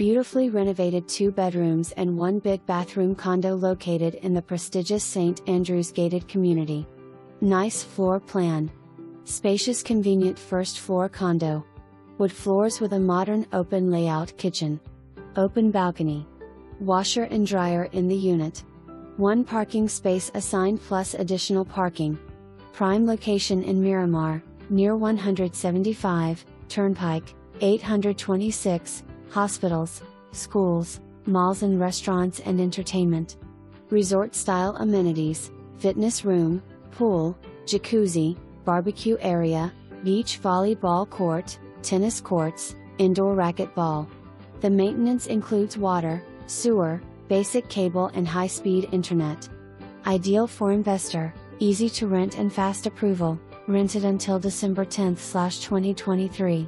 Beautifully renovated 2 bedrooms and 1 big bathroom condo located in the prestigious St. Andrews gated community. Nice floor plan. Spacious convenient first floor condo. Wood floors with a modern open layout kitchen. Open balcony. Washer and dryer in the unit. 1 parking space assigned plus additional parking. Prime location in Miramar, near 175, Turnpike, 826, hospitals, schools, malls and restaurants and entertainment. Resort-style amenities, fitness room, pool, jacuzzi, barbecue area, beach volleyball court, tennis courts, indoor racquetball. The maintenance includes water, sewer, basic cable and high-speed internet. Ideal for investor, easy to rent and fast approval, rented until December 10, 2023.